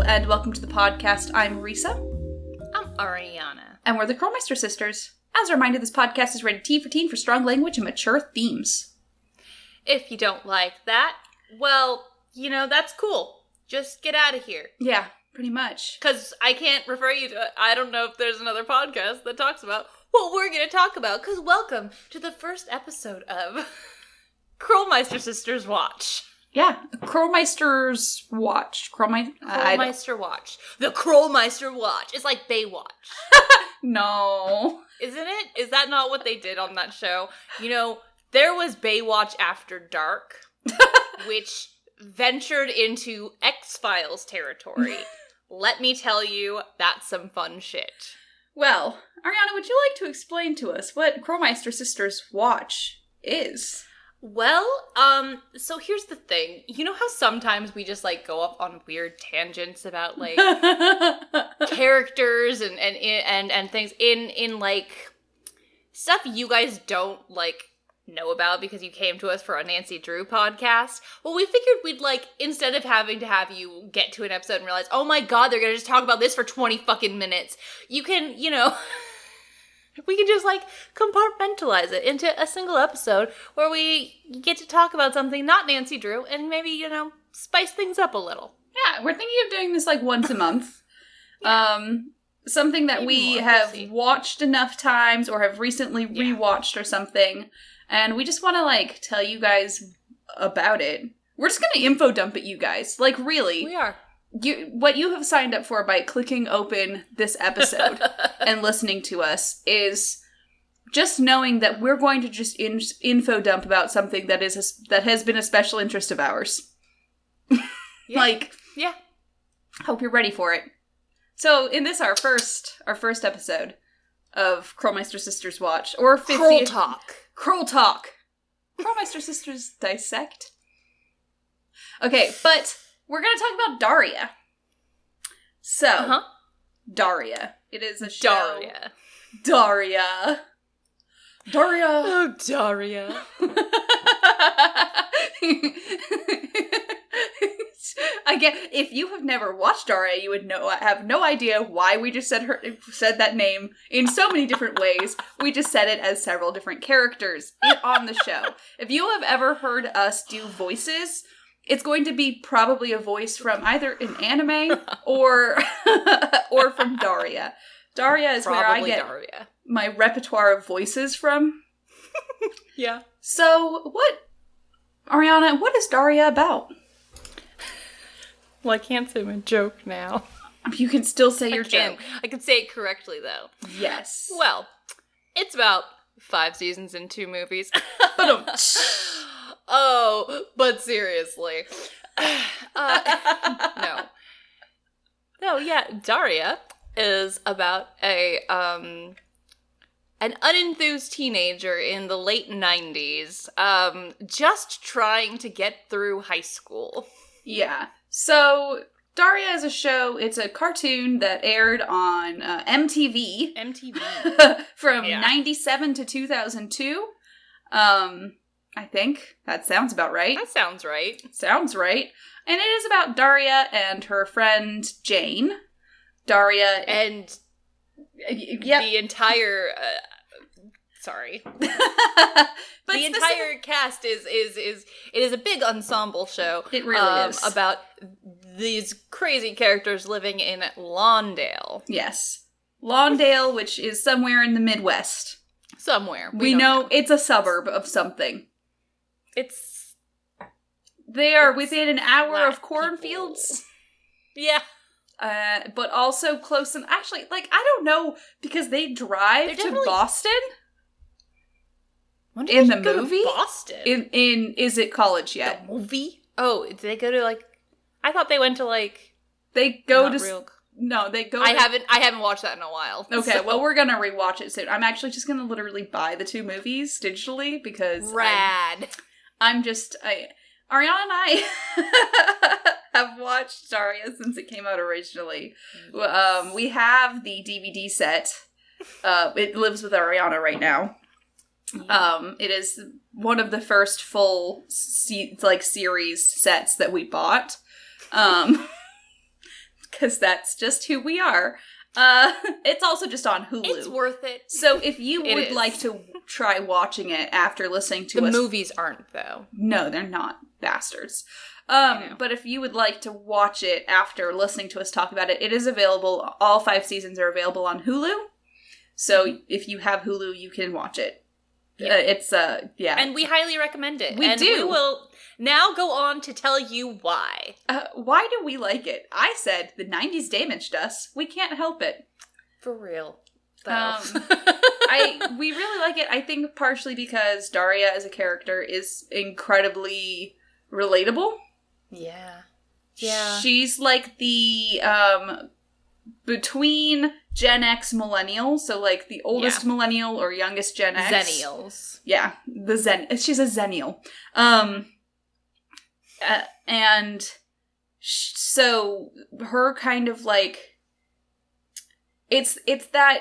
Hello, and welcome to the podcast. I'm Risa. I'm Ariana. And we're the Krolmeister sisters. As a reminder, this podcast is rated T for teen for strong language and mature themes. If you don't like that, well, that's cool. Just get out of here. Yeah, pretty much. Because I can't refer you to, I don't know if there's another podcast that talks about what we're going to talk about. Because welcome to the first episode of Krolmeister Sisters Watch. Yeah, Krolmeister's Watch. Krolmeister Watch. The Krolmeister Watch. It's like Baywatch. No. Isn't it? Is that not what they did on that show? There was Baywatch After Dark, which ventured into X-Files territory. Let me tell you, that's some fun shit. Well, Ariana, would you like to explain to us what Krolmeister Sisters Watch is? Well, so here's the thing. You know how sometimes we just, go up on weird tangents about, characters and things in stuff you guys don't, know about because you came to us for a Nancy Drew podcast? Well, we figured we'd, instead of having to have you get to an episode and realize, oh my god, they're gonna just talk about this for 20 fucking minutes, you can, we can just, compartmentalize it into a single episode where we get to talk about something not Nancy Drew and maybe, spice things up a little. Yeah, we're thinking of doing this, once a month. Yeah. Something that we have watched enough times or have recently rewatched or something, and we just want to, tell you guys about it. We're just going to info dump at you guys. Really. We are. What you have signed up for by clicking open this episode and listening to us is just knowing that we're going to just info dump about something that that has been a special interest of ours. Yeah. Yeah. Hope you're ready for it. So, in this, our first episode of Krolmeister Sisters Watch, or 50th... Kroll Talk. Kroll Talk. Krolmeister Sisters Dissect. Okay, but we're going to talk about Daria. So, Daria. It is a show... Daria. Oh, Daria. Again, if you have never watched Daria, you would have no idea why we just said that name in so many different ways. We just said it as several different characters on the show. If you have ever heard us do voices, it's going to be probably a voice from either an anime or from Daria. Daria is probably where I get my repertoire of voices from. Yeah. So, Ariana, what is Daria about? Well, I can't say my joke now. You can still say your joke. I can say it correctly, though. Yes. Well, it's about 5 seasons and 2 movies. Oh, but seriously. No. No, yeah, Daria is about an unenthused teenager in the late 90s, just trying to get through high school. Yeah. So, Daria is a show, it's a cartoon that aired on MTV. From 97 to 2002. I think. That sounds about right. That sounds right. Sounds right. And it is about Daria and her friend Jane. Daria and the entire... sorry. But the entire cast is a big ensemble show. It really is. About these crazy characters living in Lawndale. Yes. Lawndale, which is somewhere in the Midwest. Somewhere. We know it's a suburb of something. They are within an hour of cornfields. Yeah. But also close and actually, I don't know, because they drive to Boston. When did in they the go movie? To Boston? In Is It College Yet? The movie? Oh, did they go to I thought they went to They go to No, they go I haven't watched that in a while. Okay, so. Well, we're gonna rewatch it soon. I'm actually just gonna literally buy the 2 movies digitally because Rad. Ariana and I have watched Daria since it came out originally. We have the DVD set. It lives with Ariana right now. Yeah. It is one of the first full series sets that we bought. because that's just who we are. It's also just on Hulu. It's worth it. So if you would like to try watching it after listening to us... The movies aren't, though. No, they're not. Bastards. But if you would like to watch it after listening to us talk about it, it is available. All 5 seasons are available on Hulu. So if you have Hulu, you can watch it. Yeah. And we highly recommend it. We do. We will now go on to tell you why. Why do we like it? I said the 90s damaged us. We can't help it. For real. Though. We really like it. I think partially because Daria as a character is incredibly relatable. Yeah. Yeah. She's like the, between Gen X millennial, so like the oldest millennial or youngest Gen X. Zennials. Yeah, she's a zennial. So her kind of like, it's that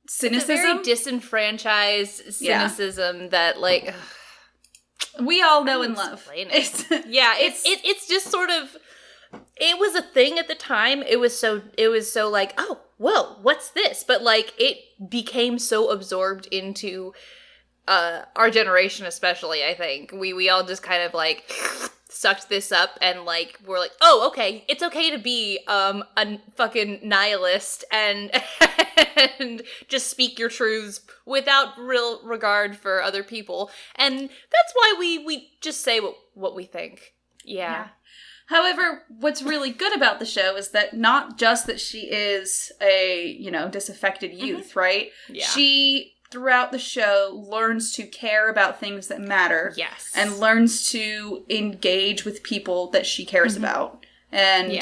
cynicism. It's a very disenfranchised cynicism that like... we all know and love. It's just sort of... It was a thing at the time. It was so like, oh, whoa, what's this? But like, it became so absorbed into our generation, especially. I think we all just kind of like sucked this up and like we're like, oh, okay, it's okay to be a fucking nihilist and and just speak your truths without real regard for other people, and that's why we just say what we think. Yeah. However, what's really good about the show is that not just that she is a, disaffected youth, right? Yeah. She, throughout the show, learns to care about things that matter. Yes. And learns to engage with people that she cares about. And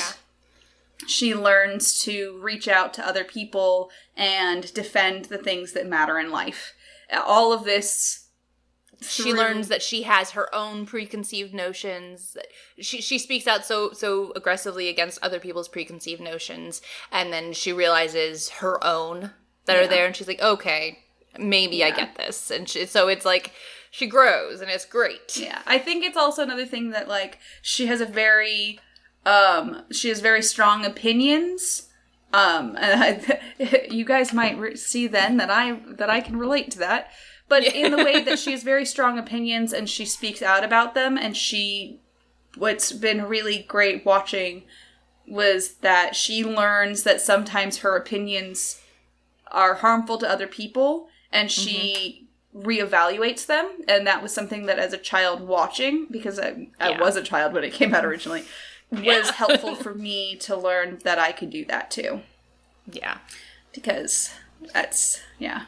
she learns to reach out to other people and defend the things that matter in life. All of this... She learns that she has her own preconceived notions. She speaks out so aggressively against other people's preconceived notions, and then she realizes her own that are there, and she's like, okay, maybe I get this. And so it's like she grows, and it's great. Yeah, I think it's also another thing that like she has very strong opinions. And you guys might see then that I can relate to that. But in the way that she has very strong opinions and she speaks out about them, and what's been really great watching was that she learns that sometimes her opinions are harmful to other people, and she reevaluates them. And that was something that as a child watching, because I was a child when it came out originally, was helpful for me to learn that I could do that too. Yeah. Because that's, Yeah.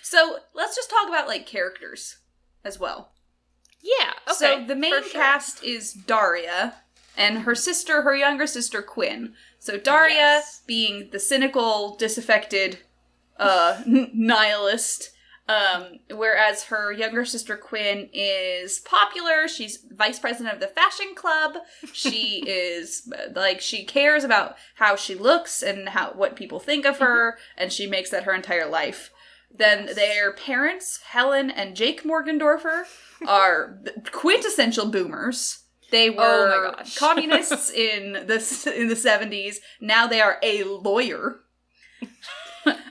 So let's just talk about like characters as well. Yeah. Okay. So the main cast is Daria and her younger sister Quinn. So Daria being the cynical, disaffected nihilist, whereas her younger sister Quinn is popular. She's vice president of the fashion club. She is like, she cares about how she looks and what people think of her, and she makes that her entire life. Then their parents, Helen and Jake Morgendorfer, are quintessential boomers. They were communists in the 70s. Now they are a lawyer.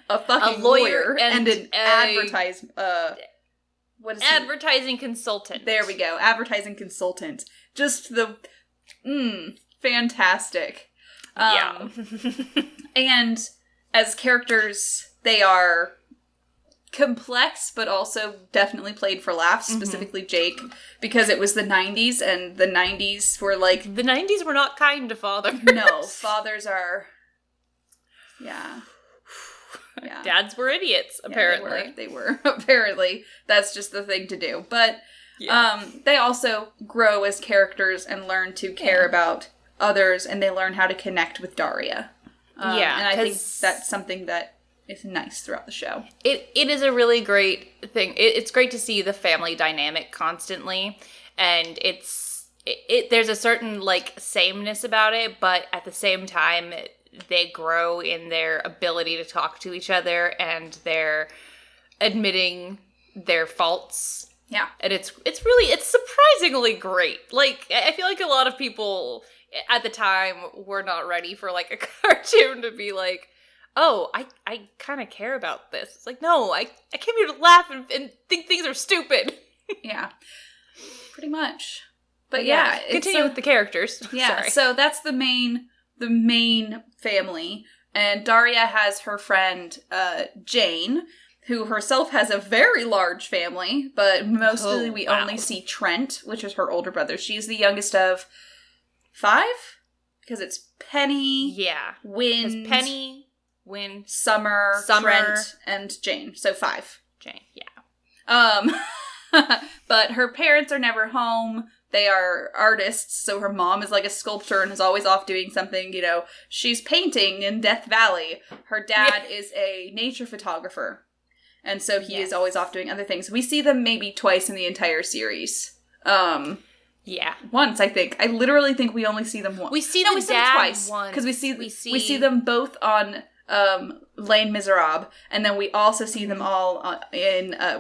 A fucking lawyer and an advertising consultant. There we go. Advertising consultant. Just the fantastic. And as characters, they are complex, but also definitely played for laughs, specifically Jake, because it was the 90s, and the 90s were like... The 90s were not kind to fathers. No, fathers are... Yeah. Dads were idiots, apparently. Yeah, they were. Apparently. That's just the thing to do. But they also grow as characters and learn to care about others, and they learn how to connect with Daria. And I think that's something that is nice throughout the show. It is a really great thing. It's great to see the family dynamic constantly, and there's a certain like sameness about it, but at the same time they grow in their ability to talk to each other, and they're admitting their faults. Yeah. And it's surprisingly surprisingly great. Like, I feel like a lot of people at the time were not ready for, like, a cartoon to be like, oh, I kind of care about this. It's like, no, I came here to laugh and think things are stupid. Yeah. Pretty much. But continue with the characters. Yeah, Sorry. so that's the main family. And Daria has her friend, Jane, who herself has a very large family, but mostly we only see Trent, which is her older brother. She's the youngest of 5? Because it's Penny, Wind, Penny, Wind, Summer, Trent, and Jane. So 5. Jane, yeah. But her parents are never home. They are artists, so her mom is like a sculptor and is always off doing something, you know. She's painting in Death Valley. Her dad is a nature photographer. And so he is always off doing other things. We see them maybe twice in the entire series. Once, I think. I literally think we only see them once. We see them twice. Because we see them both on Les Miserables, and then we also see them all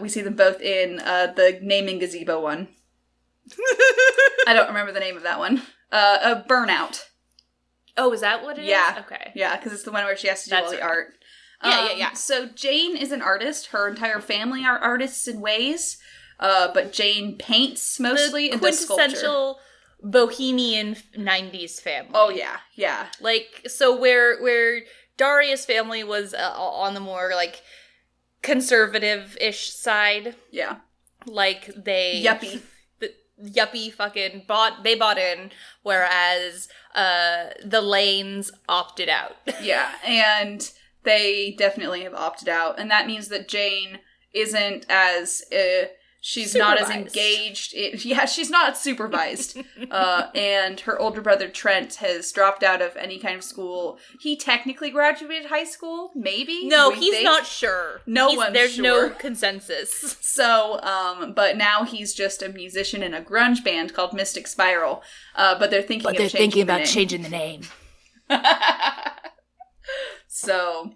we see them both in the Naming Gazebo one. I don't remember the name of that one. Burnout. Oh, is that what it is? Okay. Yeah, because it's the one where she has to do all the art. Yeah. So Jane is an artist. Her entire family are artists in ways, but Jane paints mostly the and does sculpture. Quintessential bohemian 90s family. Oh, yeah. Like, so where Daria's family was on the more, like, conservative-ish side. Yeah. Like, they... Yuppie fucking bought in, whereas the Lanes opted out. Yeah, and they definitely have opted out, and that means that Jane isn't as she's not as engaged. She's not supervised. And her older brother Trent has dropped out of any kind of school. He technically graduated high school, maybe. No, he's not sure. There's sure. no consensus. So, but now he's just a musician in a grunge band called Mystic Spiral. But they're thinking about changing the name. So,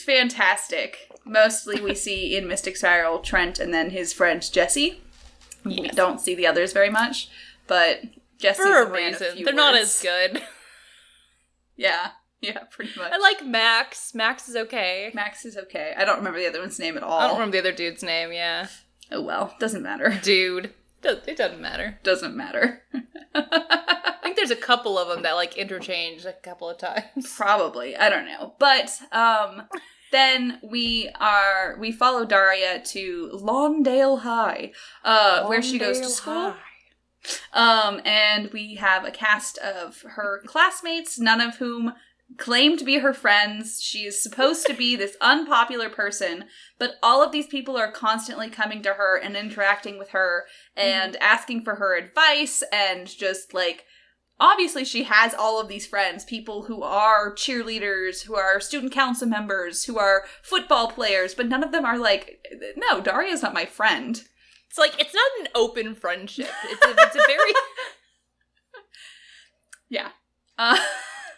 fantastic. Mostly we see in Mystic Spiral Trent and then his friend Jesse. Yes. We don't see the others very much, but Jesse's for a reason. They're not as good. Yeah, pretty much. I like Max. Max is okay. I don't remember the other one's name at all. I don't remember the other dude's name, yeah. Oh well, doesn't matter. Dude. It doesn't matter. Doesn't matter. I think there's a couple of them that, like, interchange a couple of times. Probably. I don't know. But, then we follow Daria to Lawndale High, where she goes to school. And we have a cast of her classmates, none of whom claim to be her friends. She is supposed to be this unpopular person, but all of these people are constantly coming to her and interacting with her and asking for her advice, and just, like, obviously she has all of these friends, people who are cheerleaders, who are student council members, who are football players, but none of them are like, no, Daria's not my friend. It's like, it's not an open friendship. It's a very... Yeah.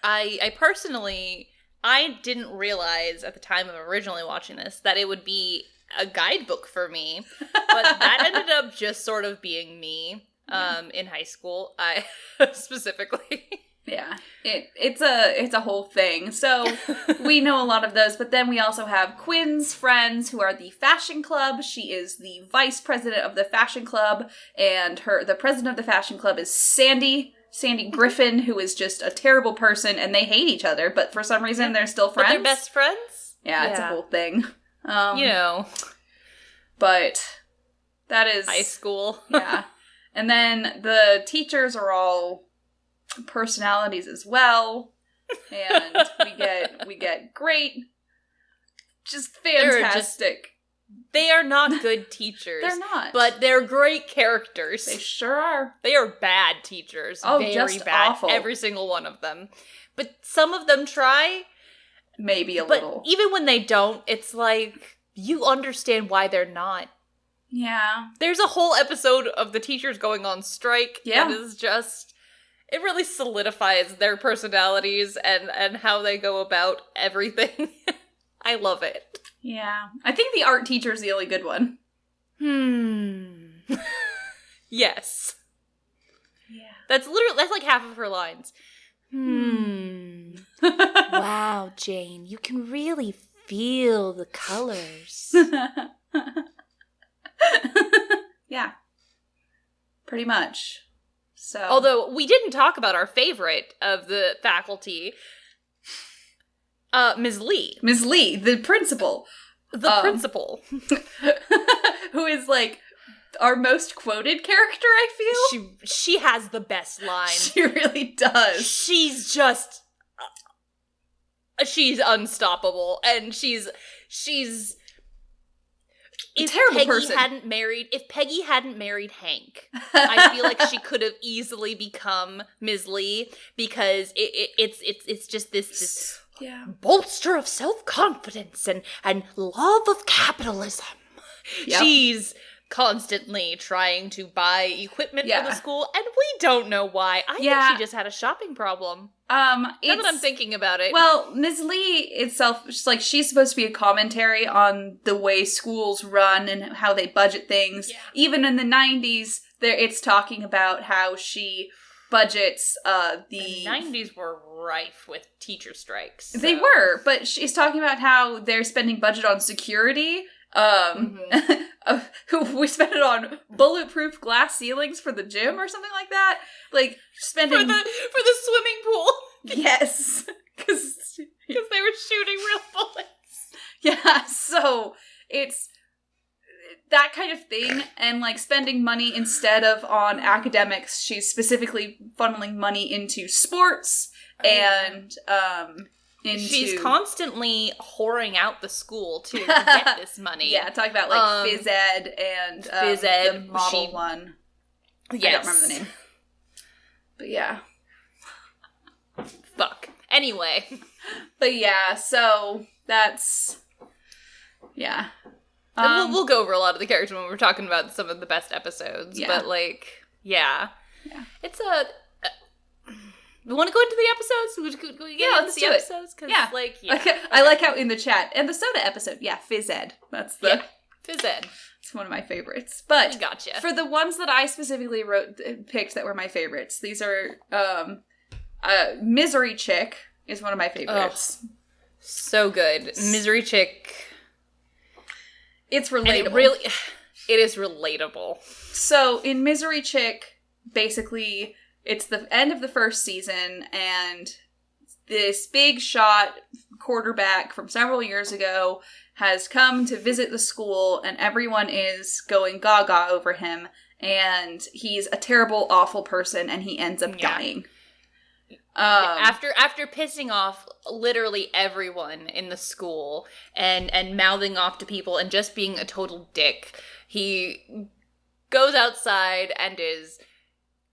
I personally, I didn't realize at the time of originally watching this that it would be a guidebook for me, but that ended up just sort of being me in high school, specifically. Yeah, it's a whole thing. So we know a lot of those, but then we also have Quinn's friends who are the fashion club. She is the vice president of the fashion club, and the president of the fashion club is Sandy Griffin, who is just a terrible person, and they hate each other, but for some reason they're still friends. But they're best friends? Yeah, it's a whole thing. But that is... high school. Yeah. And then the teachers are all personalities as well, and we get great, just fantastic. They are not good teachers. They're not. But they're great characters. They sure are. They are bad teachers. Oh, very just bad. awful. Every single one of them. But some of them try. Maybe a little. But even when they don't, it's like, you understand why they're not. Yeah. There's a whole episode of the teachers going on strike. Yeah. That is just... it really solidifies their personalities and how they go about everything. I love it. Yeah. I think the art teacher is the only good one. Yes. Yeah. That's like half of her lines. Wow, Jane, you can really feel the colors. Yeah. Pretty much. So. Although we didn't talk about our favorite of the faculty, Ms. Lee. Ms. Lee, the principal. The principal. Who is like our most quoted character, I feel. She has the best lines. She really does. She's just she's unstoppable, and she's a terrible person. If Peggy hadn't married Hank, I feel like she could have easily become Ms. Lee, because it's just this bolster of self-confidence and love of capitalism. Yep. She's constantly trying to buy equipment for the school, and we don't know why. I think she just had a shopping problem. Now that I'm thinking about it. Well, Ms. Lee itself, she's supposed to be a commentary on the way schools run and how they budget things. Yeah. Even in the 90s, it's talking about how she budgets the 90s were rife with teacher strikes. So. They were, but she's talking about how they're spending budget on security. We spent it on bulletproof glass ceilings for the gym or something like that. Like spending for the swimming pool. Yes, because they were shooting real bullets. Yeah, so it's that kind of thing, and like spending money instead of on academics. She's specifically funneling money into sports and she's constantly whoring out the school too to get this money. Yeah, talking about like phys ed and the model one. Yes. I don't remember the name. But yeah. Fuck. Anyway. But yeah, so that's... Yeah. We'll go over a lot of the characters when we're talking about some of the best episodes. Yeah. But like, yeah. It's a... We want to go into the episodes? We get into the episodes? Yeah. Okay. I like how in the chat, and the soda episode, phys ed. That's the... Yeah, phys ed. It's one of my favorites. But gotcha. For the ones that I specifically picked that were my favorites, these are... Misery Chick is one of my favorites. Oh, so good. Misery Chick. It's relatable. It is relatable. So in Misery Chick, basically... It's the end of the first season, and this big shot quarterback from several years ago has come to visit the school, and everyone is going gaga over him, and he's a terrible, awful person, and he ends up dying. After pissing off literally everyone in the school and mouthing off to people and just being a total dick, he goes outside and is...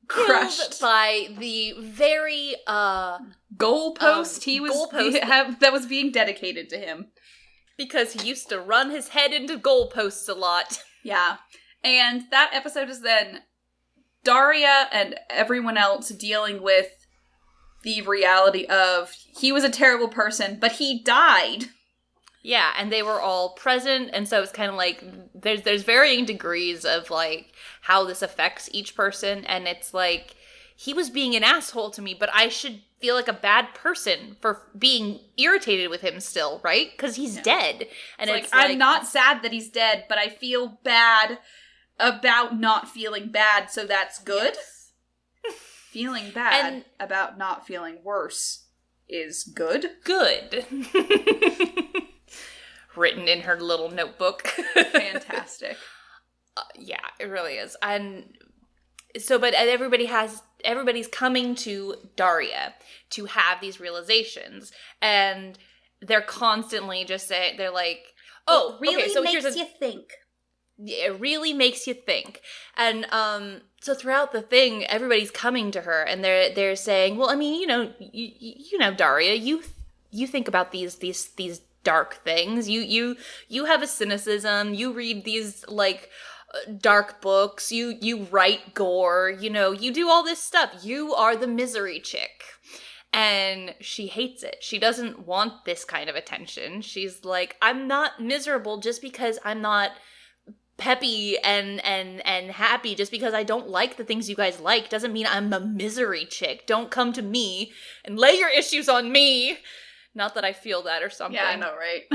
crushed by the very goalpost that was being dedicated to him, because he used to run his head into goalposts a lot. Yeah, and that episode is then Daria and everyone else dealing with the reality of he was a terrible person, but he died. Yeah, and they were all present, and so it's kind of like there's varying degrees of like how this affects each person, and it's like he was being an asshole to me, but I should feel like a bad person for being irritated with him still, right? Because he's dead, and it's like I'm not sad that he's dead, but I feel bad about not feeling bad, so that's good. Yes. Feeling bad about not feeling worse is good. Good. Written in her little notebook. Fantastic. Yeah, it really is. And so, but everybody's coming to Daria to have these realizations, and they're constantly just saying, they're like, oh, it really okay, so makes you think. It really makes you think. And so throughout the thing, everybody's coming to her, and they're saying, well, I mean, you know, Daria, you think about these dark things. You have a cynicism. You read these like dark books. You write gore. You know, you do all this stuff. You are the misery chick. And she hates it. She doesn't want this kind of attention. She's like, I'm not miserable just because I'm not peppy and happy just because I don't like the things you guys like doesn't mean I'm a misery chick. Don't come to me and lay your issues on me. Not that I feel that or something. Yeah, I know, right?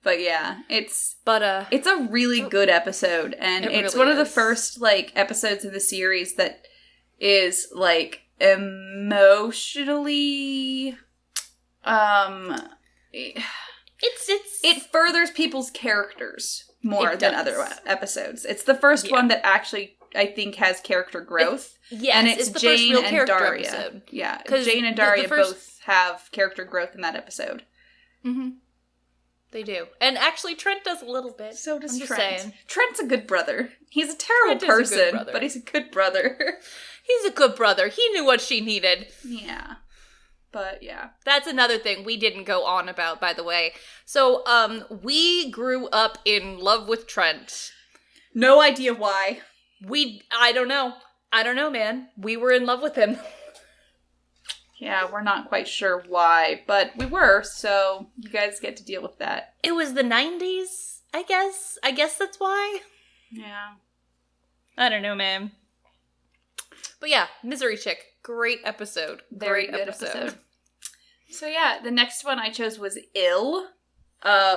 But yeah, it's a really good episode, and it's really one of the first, like, episodes of the series that is, like, emotionally, it furthers people's characters more than other episodes. It's the first one that actually, I think, has character growth. Yes, and it's the Jane first real and character Daria. episode. Yeah, Jane and Daria both have character growth in that episode. Mm-hmm. They do. And actually, Trent does a little bit. So does Trent. Saying. Trent's a good brother. He's a terrible person, but he's a good brother. He's a good brother. He knew what she needed. Yeah. But, yeah. That's another thing we didn't go on about, by the way. So, we grew up in love with Trent. No idea why. I don't know. I don't know, man. We were in love with him. Yeah, we're not quite sure why, but we were, so you guys get to deal with that. It was the 90s, I guess. I guess that's why. Yeah. I don't know, man. But yeah, Misery Chick. Great episode. Very good episode. So yeah, the next one I chose was Ill,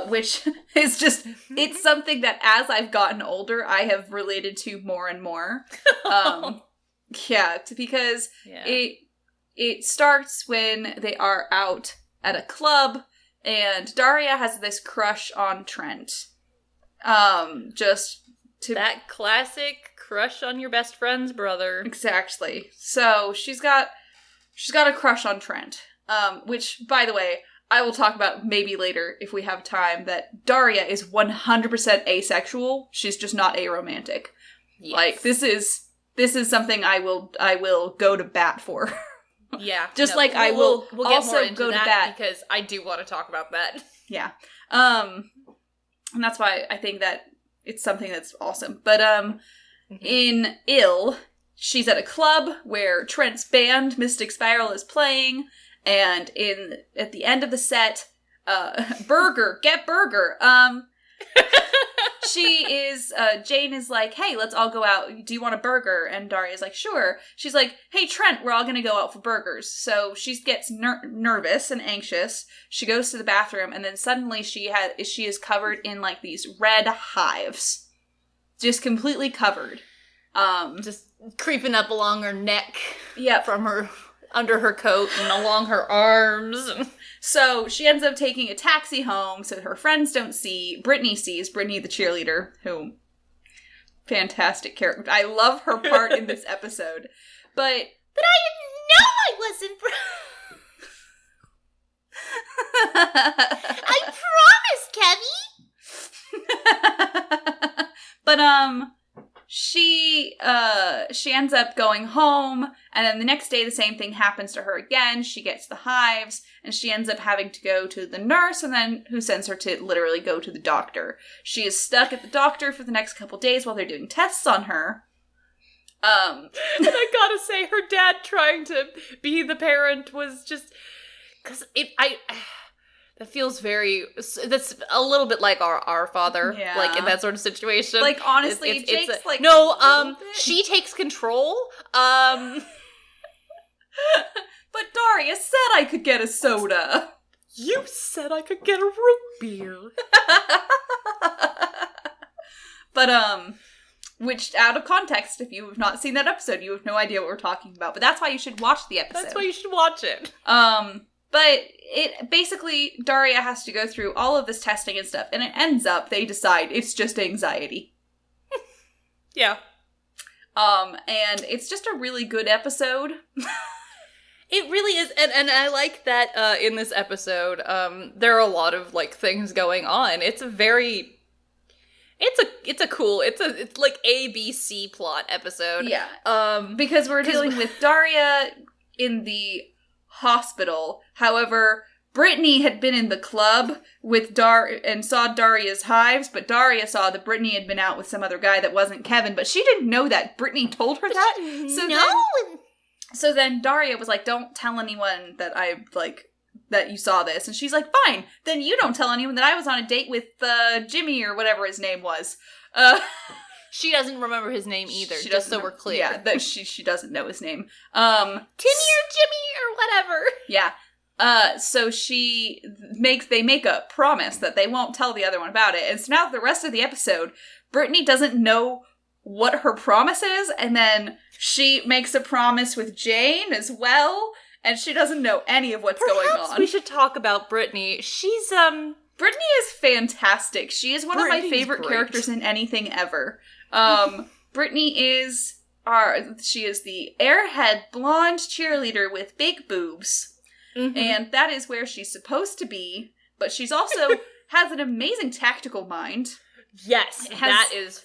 which is just, it's something that as I've gotten older, I have related to more and more. Because it starts when they are out at a club, and Daria has this crush on Trent. That classic crush on your best friend's brother. Exactly. So she's got a crush on Trent. Which, by the way, I will talk about maybe later if we have time, that Daria is 100% asexual. She's just not aromantic. Yes. Like, this is something I will go to bat for. Yeah. We'll get also more into go to bat because I do want to talk about that. Yeah. And that's why I think that it's something that's awesome. But in Ill, she's at a club where Trent's band Mystic Spiral is playing, and at the end of the set, Burger, get Burger. Jane is like, hey, let's all go out. Do you want a burger? And Daria's like, sure. She's like, hey, Trent, we're all going to go out for burgers. So she gets nervous and anxious. She goes to the bathroom, and then suddenly she is covered in, like, these red hives. Just completely covered. Just creeping up along her neck. Yeah. From her, under her coat and along her arms. So she ends up taking a taxi home so her friends don't see. Brittany sees. Brittany, the cheerleader, who, fantastic character. I love her part in this episode. But I didn't know I wasn't. I promise, Kevy. But she ends up going home, and then the next day the same thing happens to her again. She gets the hives, and she ends up having to go to the nurse, and then who sends her to literally go to the doctor. She is stuck at the doctor for the next couple days while they're doing tests on her. And I gotta say, her dad trying to be the parent was just, because that feels that's a little bit like our father, yeah. Like in that sort of situation. Like, honestly, Jake's like, no, she takes control. But Daria said I could get a soda. You said I could get a root beer. But, which, out of context, if you have not seen that episode, you have no idea what we're talking about. But that's why you should watch the episode. That's why you should watch it. But it basically, Daria has to go through all of this testing and stuff, and it ends up, they decide it's just anxiety. Yeah. And it's just a really good episode. It really is, and I like that in this episode, there are a lot of, like, things going on. It's like ABC plot episode. Yeah. Because we're dealing with Daria in the hospital. However, Brittany had been in the club with and saw Daria's hives, but Daria saw that Brittany had been out with some other guy that wasn't Kevin, but she didn't know that. Brittany told her that. So then Daria was like, don't tell anyone that I, like, that you saw this. And she's like, fine, then you don't tell anyone that I was on a date with Jimmy or whatever his name was. She doesn't remember his name either, just so we're clear. Yeah, that she doesn't know his name. Timmy or Jimmy or whatever. Yeah. So they make a promise that they won't tell the other one about it. And so now the rest of the episode, Brittany doesn't know what her promise is, and then she makes a promise with Jane as well, and she doesn't know any of what's going on. We should talk about Brittany. She's, Brittany is fantastic. She is one of my favorite characters in anything ever. Brittany is she is the airhead blonde cheerleader with big boobs. Mm-hmm. And that is where she's supposed to be, but she's also has an amazing tactical mind. Yes, that is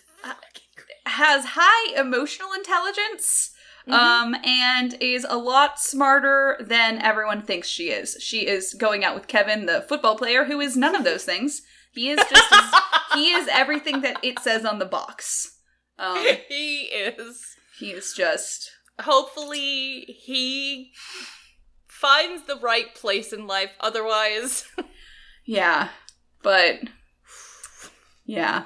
has high emotional intelligence. And is a lot smarter than everyone thinks she is. She is going out with Kevin, the football player, who is none of those things. He is just he is everything that it says on the box. He is. He is just. Hopefully, he finds the right place in life. Otherwise, yeah. But yeah.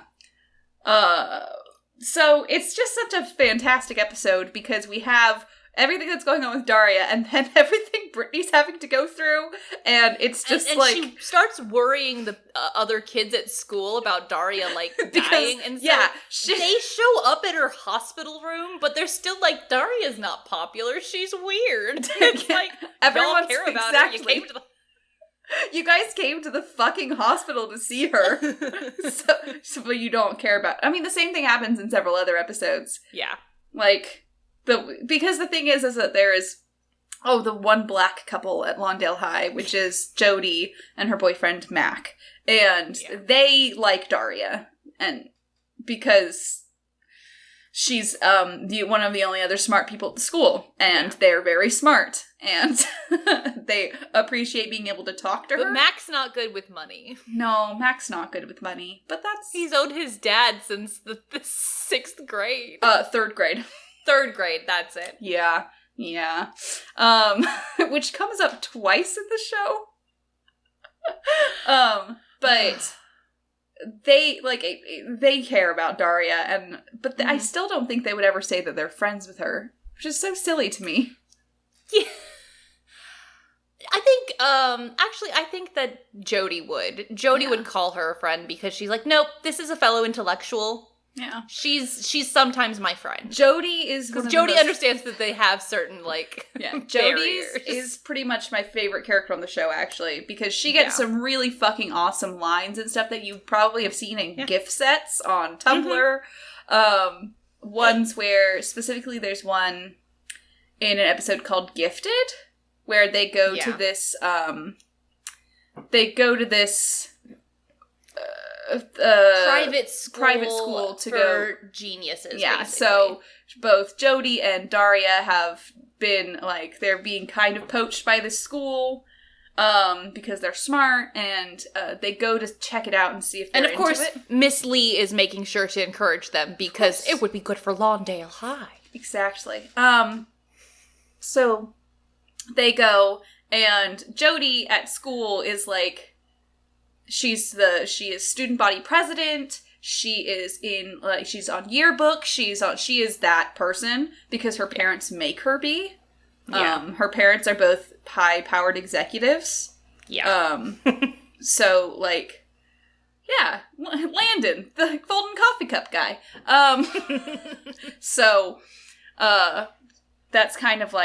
So it's just such a fantastic episode because we have everything that's going on with Daria and then everything Brittany's having to go through, and it's just and she starts worrying the other kids at school about Daria dying, and so they show up at her hospital room, but they're still like, Daria's not popular, she's weird. It's like, everyone care about her. You guys came to the fucking hospital to see her. But you don't care about... I mean, the same thing happens in several other episodes. Yeah. Because the thing is that there is... the one black couple at Lawndale High, which is Jody and her boyfriend, Mac. And they like Daria. And because... she's one of the only other smart people at the school, and they're very smart, and they appreciate being able to talk to her. But Mac's not good with money. No, Mac's not good with money, but that's... He's owed his dad since the 6th grade. 3rd grade. 3rd grade, that's it. Yeah. Which comes up twice in the show. But... They care about Daria, but I still don't think they would ever say that they're friends with her, which is so silly to me. Yeah. I think that Jody would. Jody would call her a friend because she's like, nope, this is a fellow intellectual. Yeah. She's sometimes my friend. Jody is... Because Jody understands that they have certain, Jody is pretty much my favorite character on the show, actually, because she gets some really fucking awesome lines and stuff that you probably have seen in GIF sets on Tumblr. Mm-hmm. Ones where, specifically, there's one in an episode called Gifted, where they go to this, private school to for go geniuses. Yeah, basically. So both Jody and Daria have been they're being kind of poached by this school because they're smart, and they go to check it out and see if they're into it. And of course, Miss Lee is making sure to encourage them because it would be good for Lawndale High. Exactly. So they go, and Jody at school is she is student body president. She is she's on yearbook. She is that person because her parents make her be. Yeah. Her parents are both high-powered executives. Yeah. So Landon, the golden coffee cup guy. So, that's kind of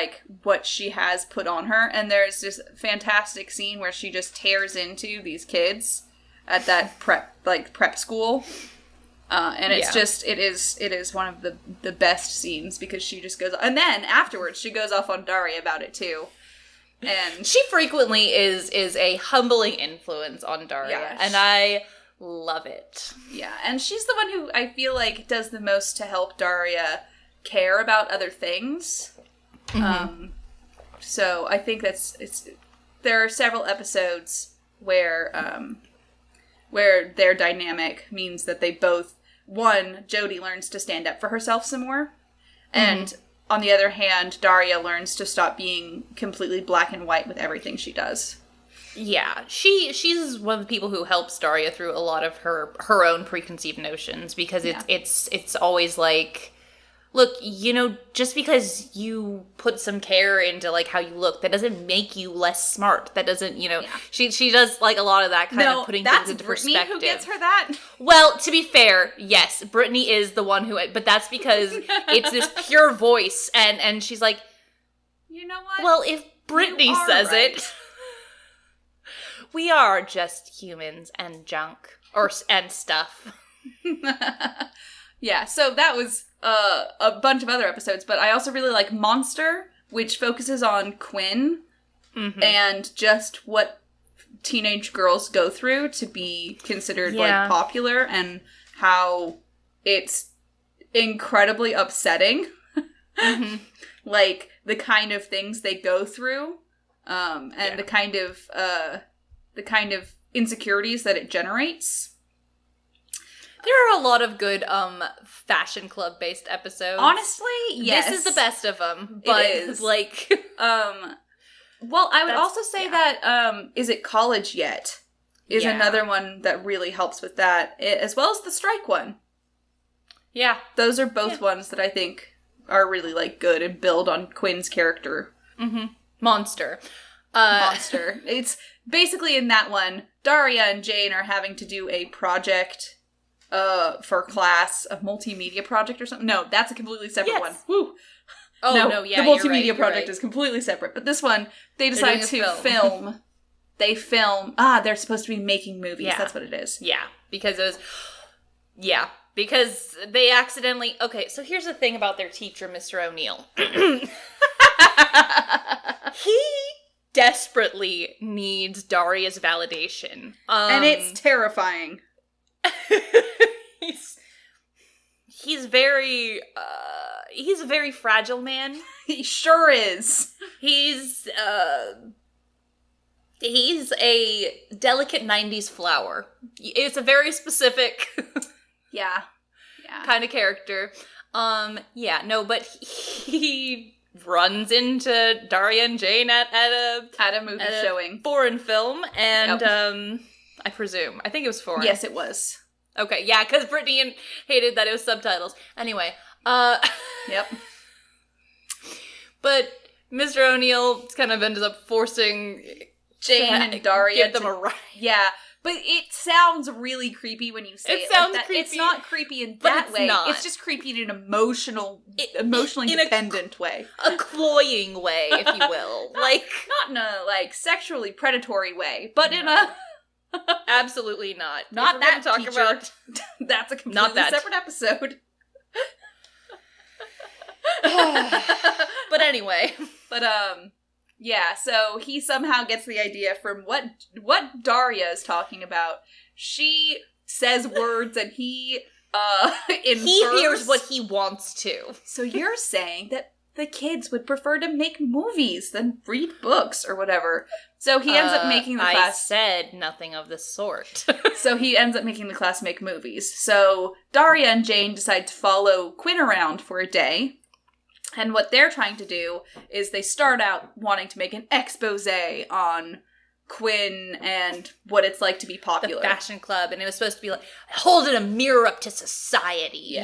what she has put on her, and there's this fantastic scene where she just tears into these kids at that prep school, and it's it is one of the best scenes because she just goes, and then afterwards she goes off on Daria about it too, and she frequently is a humbling influence on Daria, and I love it. Yeah, and she's the one who I feel does the most to help Daria care about other things. Mm-hmm. So I think there are several episodes where their dynamic means that they both, Jody learns to stand up for herself some more, and on the other hand, Daria learns to stop being completely black and white with everything she does. Yeah, she's one of the people who helps Daria through a lot of her own preconceived notions, because it's always like, look, just because you put some care into like how you look, that doesn't make you less smart. That doesn't, she does like a lot of that kind of putting things into Brittany perspective. Who gets her that? Well, to be fair, yes, Brittany is the one who, but that's because it's this pure voice, and she's like, you know what? Well, if Brittany says it. We are just humans and junk and stuff. Yeah, so that was a bunch of other episodes, but I also really like Monster, which focuses on Quinn and just what teenage girls go through to be considered like popular, and how it's incredibly upsetting. Like the kind of things they go through, and the kind of insecurities that it generates. There are a lot of good fashion club based episodes. Honestly, yes. This is the best of them, but it is. like well, I would also say that Is It College Yet is another one that really helps with that, as well as the strike one. Yeah. Those are both ones that I think are really like good and build on Quinn's character. Monster. It's basically in that one, Daria and Jane are having to do a project for class, a multimedia project or something. No, that's a completely separate one. Woo. Oh, no, the multimedia project is completely separate. But this one, they decide to film. They film. They're supposed to be making movies. Yeah. That's what it is. Yeah, because it was... Yeah, because they accidentally... Okay, so here's the thing about their teacher, Mr. O'Neill. He desperately needs Daria's validation. And it's terrifying. He's very he's a very fragile man. He sure is. He's a delicate 90s flower. It's a very specific kind of character. But he runs into Daria and Jane at a movie showing, foreign film, and I think it was foreign. Yes, it was. Okay, yeah, because Brittany hated that it was subtitles. Anyway, Yep. But Mr. O'Neill kind of ends up forcing Jane and Daria give them a ride. Yeah, but it sounds really creepy when you say it. It sounds like that. creepy. It's not creepy in that way. Not. It's just creepy in an emotionally dependent way. A cloying way, if you will. Not in a sexually predatory way, but in a absolutely not. Not that talk teacher. About that's a completely separate episode. But anyway. Yeah, so he somehow gets the idea from what Daria is talking about. She says words and he infers. He hears what he wants to. So you're saying that the kids would prefer to make movies than read books or whatever. So he ends up making the class... I said nothing of the sort. So he ends up making the class make movies. So Daria and Jane decide to follow Quinn around for a day. And what they're trying to do is they start out wanting to make an expose on Quinn and what it's like to be popular. The fashion club, and it was supposed to be like holding a mirror up to society,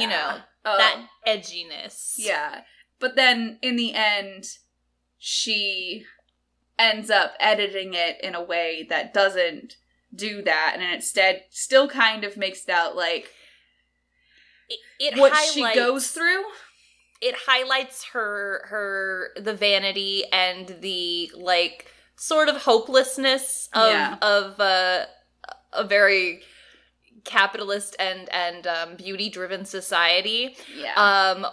that edginess. Yeah. But then in the end, she ends up editing it in a way that doesn't do that, and instead still kind of makes it out like it what she goes through. It highlights the vanity and the sort of hopelessness of a very capitalist and beauty driven society. Yeah.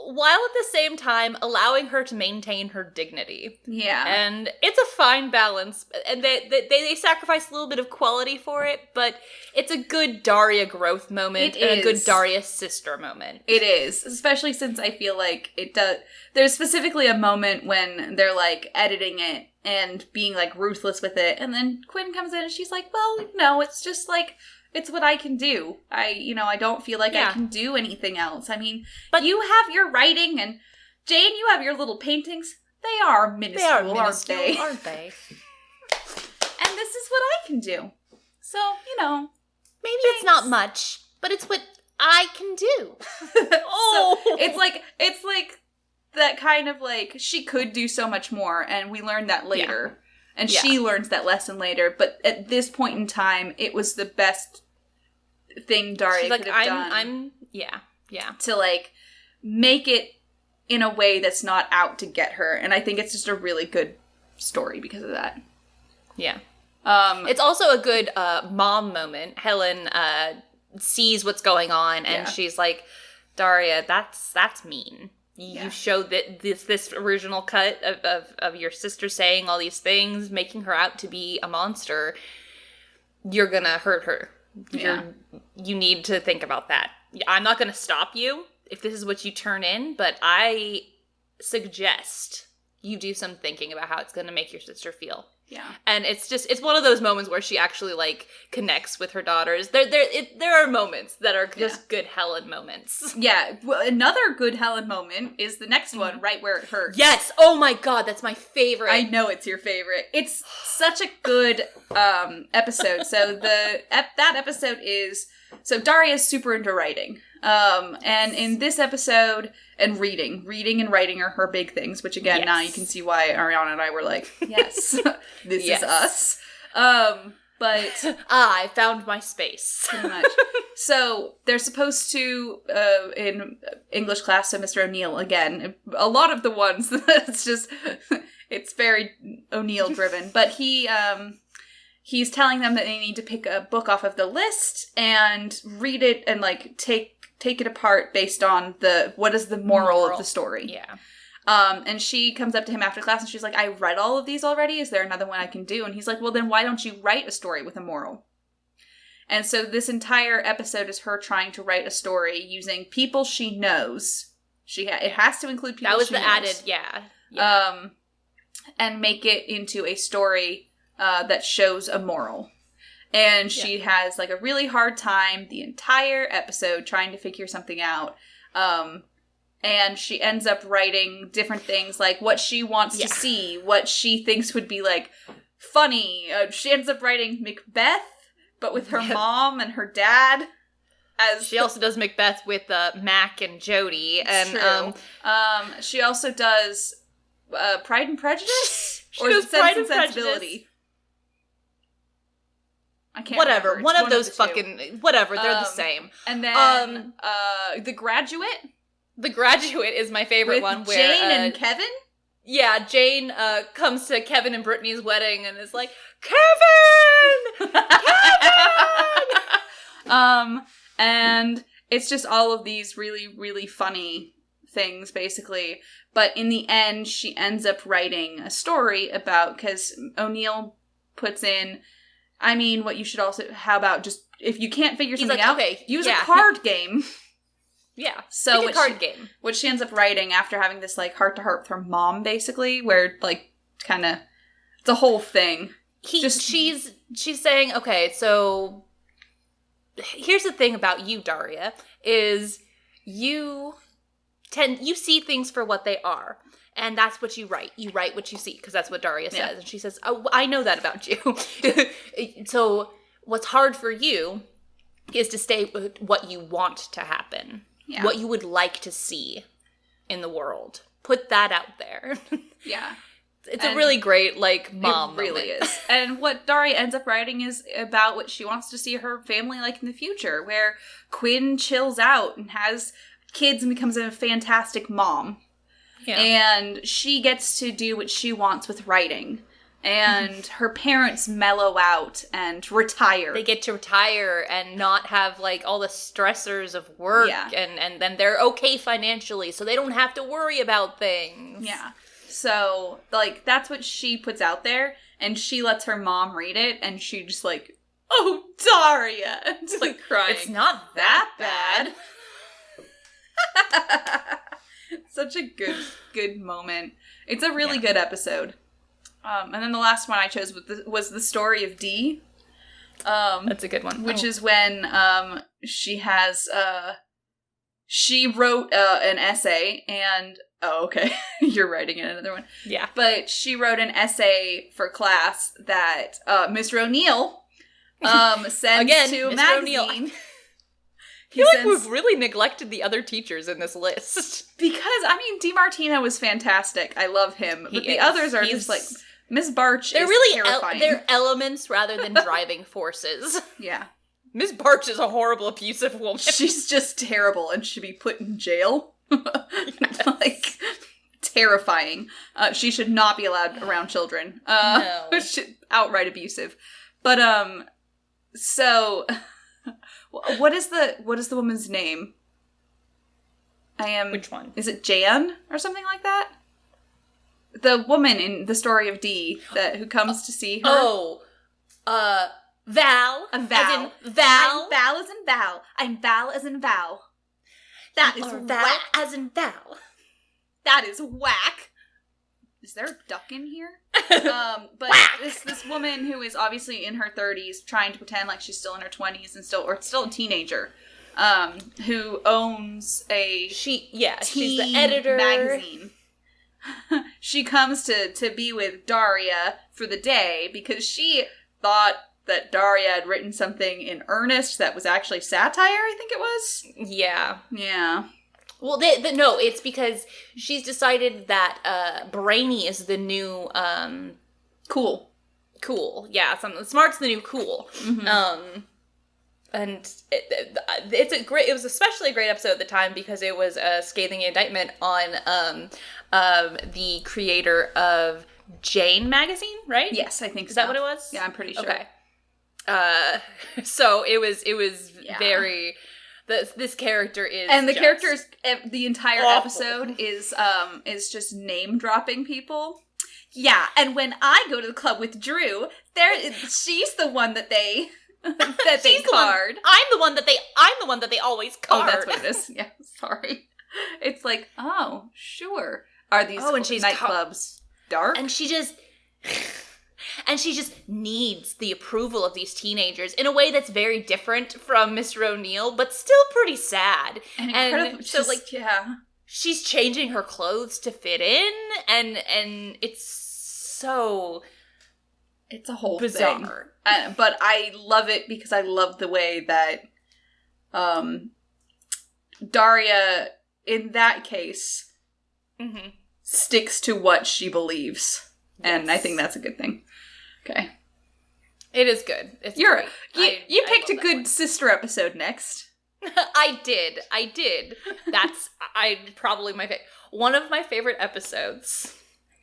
While at the same time allowing her to maintain her dignity. Yeah. And it's a fine balance. And they sacrifice a little bit of quality for it, but it's a good Daria growth moment and a good Daria sister moment. It is. Especially since I feel like it does. There's specifically a moment when they're editing it and being ruthless with it. And then Quinn comes in and she's like, well, no, it's just it's what I can do. I don't feel like I can do anything else. I mean, but you have your writing, and Jane, you have your little paintings. They are minuscule, aren't they? Aren't they? And can do. So, maybe it's not much, but it's what I can do. So it's like that kind of like, she could do so much more, and we learned that later. Yeah. And she learns that lesson later, but at this point in time, it was the best thing Daria could have done. Yeah. To, like, make it in a way that's not out to get her. And I think it's just a really good story because of that. Yeah. It's also a good mom moment. Helen sees what's going on, and she's like, Daria, that's mean. You showed that this original cut of your sister saying all these things, making her out to be a monster. You're gonna hurt her. You need to think about that. I'm not gonna stop you if this is what you turn in, but I suggest you do some thinking about how it's gonna make your sister feel. Yeah. And it's one of those moments where she actually, like, connects with her daughters. There are moments that are just good Helen moments. Yeah. Well, another good Helen moment is the next one, right where it hurts. Yes! Oh my god, that's my favorite. I know it's your favorite. It's such a good episode. So that episode is... So Daria's super into writing. And in this episode, and reading and writing are her big things, which again, now you can see why Ariana and I were like, yes, this is us. But I found my space. Pretty much. So they're supposed to, in English class, so Mr. O'Neill, again, a lot of the ones, it's just, it's very O'Neill driven, but he's telling them that they need to pick a book off of the list and read it and, like, take it apart based on what is the moral of the story. Yeah. And she comes up to him after class and she's like, I read all of these already. Is there another one I can do? And he's like, well, then why don't you write a story with a moral? And so this entire episode is her trying to write a story using people she knows. It has to include people she knows. That was the added, yeah. And make it into a story that shows a moral. And she has, like, a really hard time the entire episode trying to figure something out. And she ends up writing different things, like what she wants to see, what she thinks would be, like, funny. She ends up writing Macbeth, but with her mom and her dad. She also does Macbeth with Mac and Jody. And true. She also does Pride and Prejudice? Or Sense and Sensibility? I can't remember. One of those fucking... Whatever, they're the same. And then The Graduate? The Graduate is my favorite one. Where Jane and Kevin? Yeah, Jane comes to Kevin and Brittany's wedding and is like, Kevin! Kevin! And it's just all of these really, really funny things, basically. But in the end, she ends up writing a story about... Because O'Neill puts in... I mean, what you should also... How about just... If you can't figure something out, use a card game. Yeah, so a card game. What she ends up writing after having this, like, heart-to-heart with her mom, basically, where, like, kind of... It's a whole thing. She's saying, okay, so... Here's the thing about you, Daria, is you see things for what they are. And that's what you write. You write what you see, because that's what Daria says. Yeah. And she says, oh, I know that about you. So what's hard for you is to stay with what you want to happen. Yeah. What you would like to see in the world. Put that out there. Yeah. It's a really great, like, mom moment. It really is. And what Daria ends up writing is about what she wants to see her family like in the future, where Quinn chills out and has kids and becomes a fantastic mom. Yeah. And she gets to do what she wants with writing. And her parents mellow out and retire. They get to retire and not have, like, all the stressors of work. Yeah. And then they're okay financially, so they don't have to worry about things. Yeah. So, like, that's what she puts out there. And she lets her mom read it. And she just, like, oh, Daria. It's like crying. It's not that bad. Such a good moment. It's a really good episode. And then the last one I chose was the story of Dee. That's a good one. Which is when she has... she wrote an essay, and Oh, okay. You're writing in another one. Yeah. But she wrote an essay for class that Mr. O'Neill sends Again, to a Mr. magazine. O'Neill. I feel like we've really neglected the other teachers in this list. Because, I mean, DiMartino was fantastic. I love him. But the others are just like, Miss Barch is really terrifying. They're elements rather than driving forces. Yeah. Miss Barch is a horrible, abusive woman. She's just terrible and should be put in jail. Like, terrifying. She should not be allowed around children. No. Outright abusive. But, so, what is the woman's name? Which one? Is it Jan or something like that? The woman in the story of Dee who comes to see her. Oh, Val. Val. As in Val. I'm Val as in Val. I'm Val as in Val. That is Val whack. as in Val. That is whack. Is there a duck in here? But this woman who is obviously in her 30s, trying to pretend like she's still in her 20s and still a teenager, who owns she's the editor magazine. She comes to be with Daria for the day because she thought that Daria had written something in earnest that was actually satire, I think it was. Yeah. Yeah. Well, no, it's because she's decided that brainy is the new cool. Yeah, smart's the new cool. Mm-hmm. And it was especially a great episode at the time because it was a scathing indictment on the creator of Jane magazine, right? Yes, I think so. Is that what it was? Yeah, I'm pretty sure. Okay. So it was very. This character is, and the characters, the entire awful. episode is just name dropping people. Yeah, and when I go to the club with Drew, she's the one that they card. I'm the one that they always card. Oh, that's what it is. Yeah, sorry. It's like, oh, sure. Are these and she's nightclubs dark? And she just needs the approval of these teenagers in a way that's very different from Mr. O'Neill, but still pretty sad. And so, yeah. She's changing her clothes to fit in, and it's so... It's a whole bizarre. Thing. But I love it because I love the way that Daria, in that case, sticks to what she believes. Yes. And I think that's a good thing. Okay. It is good. It's You picked a good one. sister episode next. I did. That's probably my favorite. One of my favorite episodes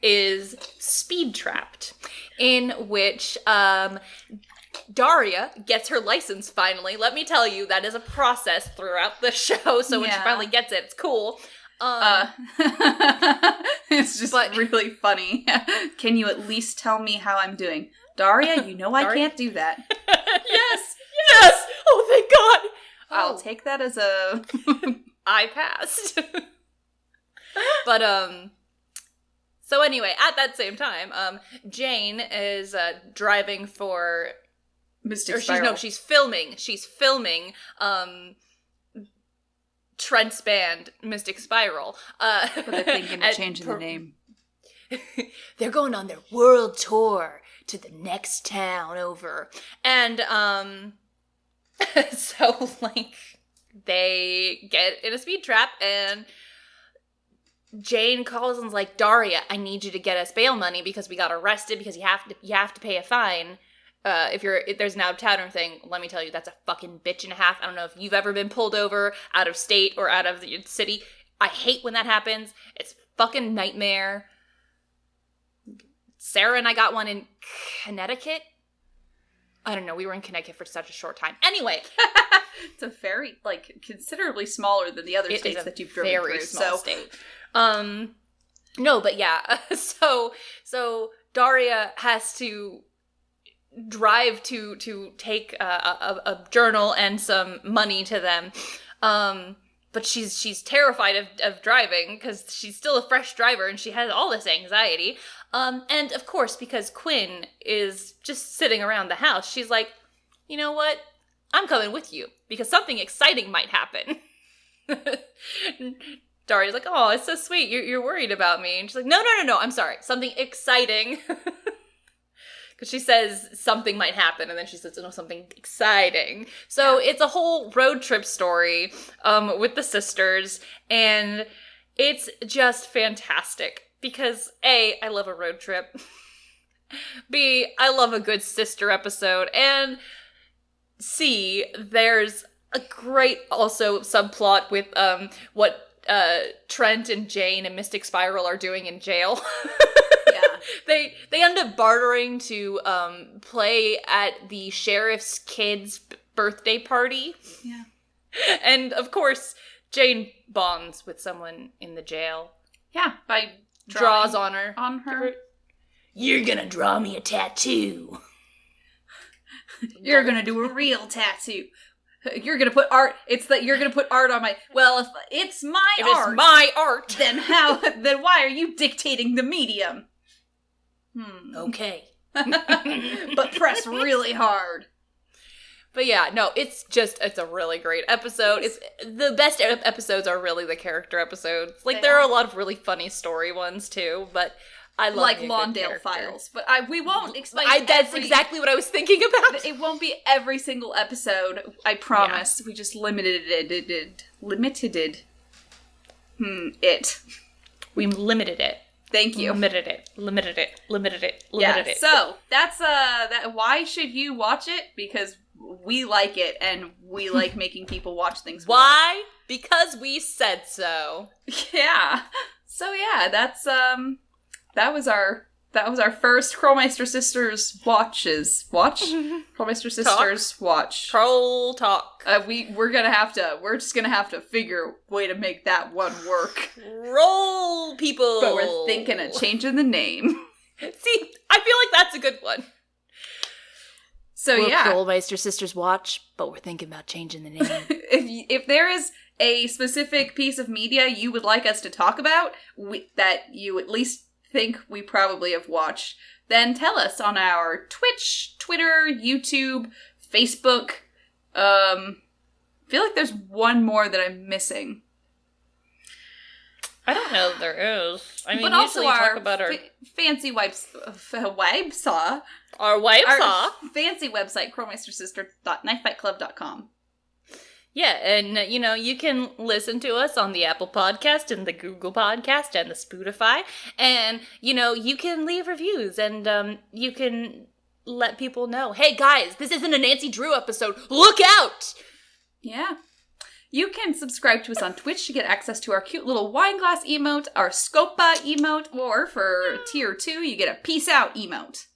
is Speed Trapped, in which Daria gets her license finally. Let me tell you, that is a process throughout the show, so when she finally gets it, it's cool. It's just really funny. Can you at least tell me how I'm doing? Daria, you know I can't do that. Yes! Oh, thank God! I'll take that as a... I passed. But, so anyway, at that same time, Jane is driving for... Mystic Spiral. She's filming, Trent's band, Mystic Spiral. But they're thinking of changing the name. They're going on their world tour to the next town over. And, so, they get in a speed trap, and Jane calls and's like, Daria, I need you to get us bail money because we got arrested because you have to pay a fine. If there's an out-of-towner thing, let me tell you, that's a fucking bitch and a half. I don't know if you've ever been pulled over out of state or out of the city. I hate when that happens. It's fucking nightmare. Sarah and I got one in Connecticut. I don't know. We were in Connecticut for such a short time. Anyway. It's a very, considerably smaller than the other states that you've driven through. Very small state. No, but yeah. So Daria has to drive to take a journal and some money to them. But she's terrified of driving because she's still a fresh driver and she has all this anxiety. And of course, because Quinn is just sitting around the house, she's like, you know what? I'm coming with you because something exciting might happen. Daria's like, oh, it's so sweet. You're worried about me. And she's like, no, I'm sorry. Something exciting. Because she says something might happen, and then she says, no, something exciting. So it's a whole road trip story with the sisters, and it's just fantastic. Because A, I love a road trip. B, I love a good sister episode. And C, there's a great also subplot with what Trent and Jane and Mystic Spiral are doing in jail. They end up bartering to play at the sheriff's kid's birthday party. Yeah. And of course, Jane bonds with someone in the jail. Yeah, by draws on her. You're gonna draw me a tattoo. You're gonna do a real tattoo. You're gonna put art. You're gonna put art on my. Well, if it's my art, then how? Then why are you dictating the medium? Okay. But press really hard. But yeah, no, it's a really great episode. It's the best episodes are really the character episodes. Like, there are a lot of really funny story ones too, but I love like Lawndale Files. But we won't explain. That's exactly what I was thinking about. It won't be every single episode. I promise. Yeah. We just limited it. We limited it. Thank you. Limited it. Yeah, so that's that. Why should you watch it? Because we like it, and we like making people watch things. Why? Because we said so. Yeah. So yeah, that's that was our first Krolmeister Sisters watch. Krolmeister Sisters watch. Troll talk. We're just gonna have to figure a way to make that one work. Roll, people. But we're thinking of changing the name. See, I feel like that's a good one. So we're Krolmeister Sisters watch, but we're thinking about changing the name. If there is a specific piece of media you would like us to talk about, that you at least think we probably have watched, then tell us on our Twitch, Twitter, YouTube, Facebook. I feel like there's one more that I'm missing. I don't know if there is. I mean, but usually also our talk about our fancy Our fancy website, krolmeistersister.knifefightclub.com. Yeah, and, you can listen to us on the Apple Podcast and the Google Podcast and the Spotify. And, you can leave reviews and you can let people know, hey, guys, this isn't a Nancy Drew episode. Look out! Yeah. You can subscribe to us on Twitch to get access to our cute little wine glass emote, our Scopa emote, or for tier 2, you get a peace out emote.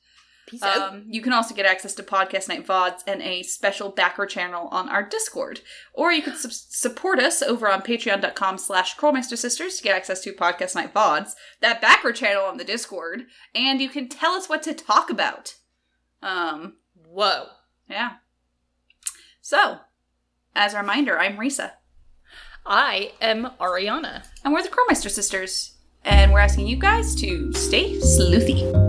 Peace out. You can also get access to Podcast Night VODs and a special backer channel on our Discord. Or you can support us over on patreon.com/KrolmeisterSisters to get access to Podcast Night VODs, that backer channel on the Discord, and you can tell us what to talk about. Whoa. Yeah. So, as a reminder, I'm Risa. I am Ariana. And we're the Krolmeister Sisters. And we're asking you guys to stay sleuthy.